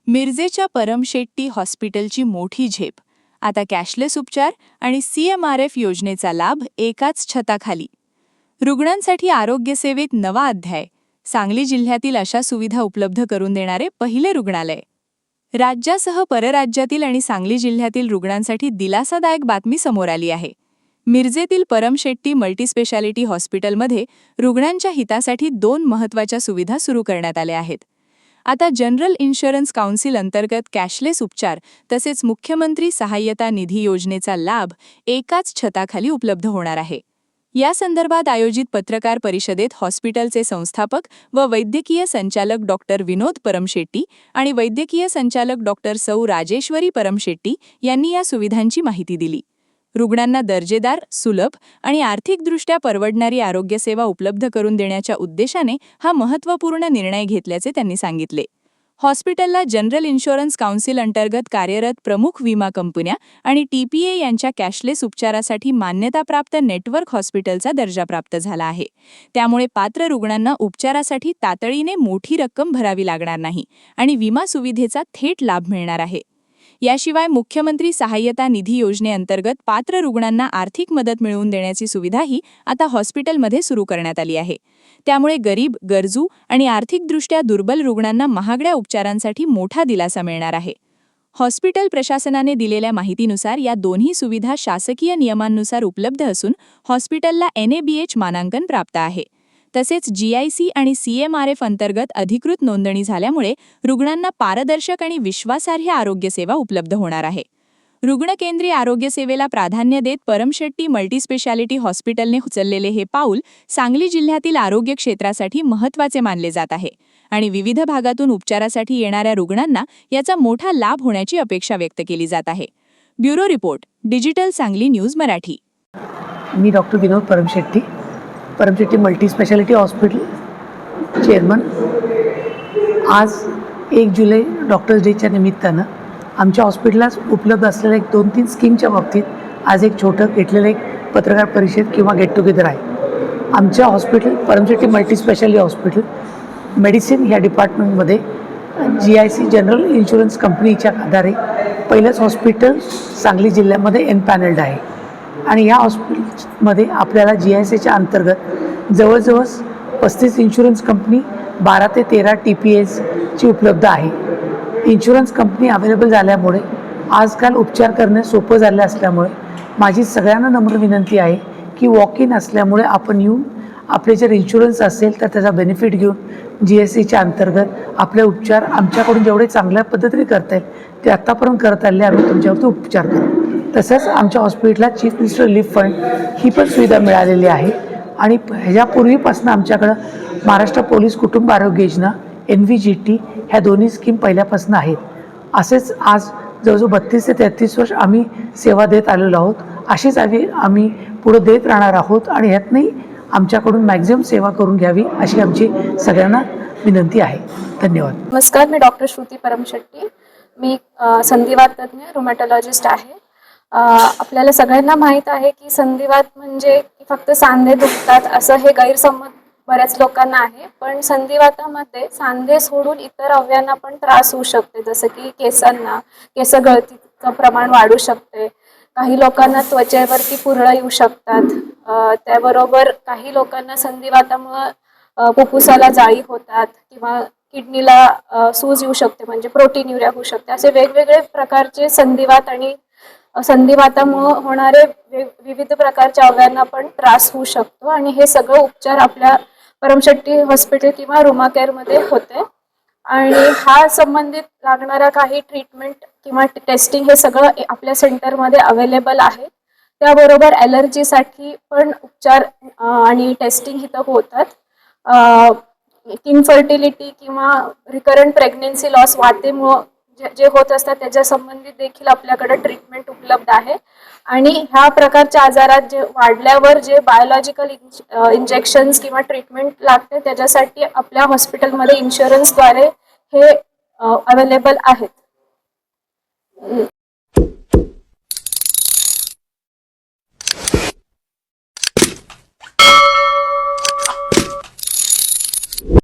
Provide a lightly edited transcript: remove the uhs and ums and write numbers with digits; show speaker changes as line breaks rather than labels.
मिरजेच्या परमशेट्टी हॉस्पिटलची मोठी झेप. आता कॅशलेस उपचार आणि CMRF योजनेचा लाभ एकाच छताखाली. रुग्णांसाठी आरोग्य सेवेत नवा अध्याय. सांगली जिल्ह्यातील अशा सुविधा उपलब्ध करून देणारे पहिले रुग्णालय. राज्यासह परराज्यातील आणि सांगली जिल्ह्यातील रुग्णांसाठी दिलासादायक बातमी समोर आली आहे. मिरजेतील परमशेट्टी मल्टीस्पेशालिटी हॉस्पिटलमध्ये रुग्णांच्या हितासाठी 2 महत्त्वाच्या सुविधा सुरू करण्यात आल्या आहेत. आता जनरल इन्शुरन्स काउन्सिल अंतर्गत कॅशलेस उपचार तसेच मुख्यमंत्री सहाय्यता निधी योजनेचा लाभ एकाच छताखाली उपलब्ध होणार आहे. या संदर्भात आयोजित पत्रकार परिषदेत हॉस्पिटलचे संस्थापक व वैद्यकीय संचालक डॉक्टर विनोद परमशेट्टी आणि वैद्यकीय संचालक डॉक्टर सौ राजेश्वरी परमशेट्टी यांनी या सुविधांची माहिती दिली. रुग्णांना दर्जेदार, सुलभ आणि आर्थिकदृष्ट्या परवडणारी आरोग्यसेवा उपलब्ध करून देण्याच्या उद्देशाने हा महत्त्वपूर्ण निर्णय घेतल्याचे त्यांनी सांगितले. हॉस्पिटलला जनरल इन्शुरन्स काउन्सिल अंतर्गत कार्यरत प्रमुख विमा कंपन्या आणि TPA यांच्या कॅशलेस उपचारासाठी मान्यताप्राप्त नेटवर्क हॉस्पिटलचा दर्जा प्राप्त झाला आहे. त्यामुळे पात्र रुग्णांना उपचारासाठी तातडीने मोठी रक्कम भरावी लागणार नाही आणि विमा सुविधेचा थेट लाभ मिळणार आहे. याशिवाय मुख्यमंत्री सहाय्यता निधी योजनेअंतर्गत पात्र रुग्णांना आर्थिक मदत मिळवून देण्याची सुविधाही आता हॉस्पिटलमध्ये सुरू करण्यात आली आहे. त्यामुळे गरीब, गरजू आणि आर्थिकदृष्ट्या दुर्बल रुग्णांना महागड्या उपचारांसाठी मोठा दिलासा मिळणार आहे. हॉस्पिटल प्रशासनाने दिलेल्या माहितीनुसार या दोन्ही सुविधा शासकीय नियमांनुसार उपलब्ध असून हॉस्पिटलला NABH मानांकन प्राप्त आहे. तसेच GIC आणि CMRF अंतर्गत अधिकृत नोंदणी झाल्यामुळे रुग्णांना पारदर्शक आणि विश्वासार्ह आरोग्यसेवा उपलब्ध होणार आहे. रुग्णकेंद्री आरोग्यसेवेला प्राधान्य देत परमशेट्टी मल्टीस्पेशालिटी हॉस्पिटलने उचललेले हे पाऊल सांगली जिल्ह्यातील आरोग्य क्षेत्रासाठी महत्त्वाचे मानले जात आहे आणि विविध भागातून उपचारासाठी येणाऱ्या रुग्णांना याचा मोठा लाभ होण्याची अपेक्षा व्यक्त केली जात आहे. Bureau report, digital Sangli news Marathi.
मी doctor Vinod Paramshetti, Paramshetti multispeciality hospital chairman. आज 1 जुलै डॉक्टर्स डेच्या निमित्तानं आमच्या हॉस्पिटलला उपलब्ध असलेल्या 2-3 स्कीमच्या बाबतीत आज एक छोटं घेतलेलं एक पत्रकार परिषद किंवा गेट टुगेदर आहे. आमच्या hospital Paramshetti multispeciality hospital medicine ह्या डिपार्टमेंटमध्ये GIC जनरल इन्शुरन्स कंपनीच्या आधारे पहिलंच हॉस्पिटल सांगली जिल्ह्यामध्ये एनपॅनल्ड आहे आणि या हॉस्पिटलमध्ये आपल्याला GICच्या अंतर्गत जवळजवळ 35 इन्शुरन्स कंपनी, 12 ते 13 TPAची उपलब्ध आहे. इन्शुरन्स कंपनी अवेलेबल झाल्यामुळे आजकाल उपचार करणे सोपं झाले असल्यामुळे माझी सगळ्यांना नम्र विनंती आहे की वॉक इन असल्यामुळे आपण येऊन आपले जर इन्शुरन्स असेल तर त्याचा बेनिफिट घेऊन GICच्या अंतर्गत आपले उपचार आमच्याकडून जेवढे चांगल्या पद्धतीने करता येईल ते आत्तापर्यंत करत आले आम्ही तुमच्यावरती उपचार करू. तसंच आमच्या हॉस्पिटलला चीफ मिनिस्टर रिलीफ फंड ही पण सुविधा मिळालेली आहे आणि ह्याच्यापूर्वीपासून आमच्याकडं महाराष्ट्र पोलीस कुटुंब आरोग्य योजना NVGT ह्या दोन्ही स्कीम पहिल्यापासून आहेत. असेच आज जवळजवळ 32 ते 33 वर्ष आम्ही सेवा देत आलेलो आहोत. अशीच आम्ही पुढे देत राहणार आहोत आणि ह्यातनंही आमच्याकडून मॅक्झिमम सेवा करून घ्यावी अशी आमची सगळ्यांना विनंती आहे. धन्यवाद.
नमस्कार, मी डॉक्टर श्रुती परमशेट्टी. मी संधिवात तज्ञ रुमॅटॉलॉजिस्ट आहे. आपल्याला सगळ्यांना माहीत आहे की संधिवात म्हणजे फक्त सांधे दुखतात असं हे गैरसमज बऱ्याच लोकांना आहे. पण संधिवातामध्ये सांधे सोडून इतर अवयवांना पण त्रास होऊ शकते, जसं की केस गळतीचं प्रमाण वाढू शकते. काही लोकांना त्वचेवरती पुरळ येऊ शकतात. त्याबरोबर काही लोकांना संधिवातामुळं फुफ्फुसाला जाळी होतात किंवा किडनीला सूज येऊ शकते, म्हणजे प्रोटीन्युरिया होऊ शकते. असे वेगवेगळे प्रकारचे संधिवात आणि संधिवातामुळे होणारे विविध प्रकारच्या अवयवांना पण त्रास होऊ शकतो आणि हे सगळं उपचार आपल्या परमशेट्टी हॉस्पिटल किंवा रुमा केअरमध्ये होते. आणि हा संबंधित लागणारा काही ट्रीटमेंट किंवा टेस्टिंग हे सगळं आपल्या सेंटरमध्ये अवेलेबल आहे. त्याबरोबर ॲलर्जीसाठी पण उपचार आणि टेस्टिंग इथं होतात. इनफर्टिलिटी किंवा रिकरंट प्रेग्नेन्सी लॉस वातेमुळं जे होत असतात त्याच्या संबंधित देखील आपल्याकडे ट्रीटमेंट उपलब्ध आहे. आणि ह्या प्रकारच्या आजारात जे वाढल्यावर जे बायोलॉजिकल इंजेक्शन्स किंवा ट्रीटमेंट लागते त्याच्यासाठी आपल्या हॉस्पिटलमध्ये इन्शुरन्सद्वारे हे अवेलेबल आहेत.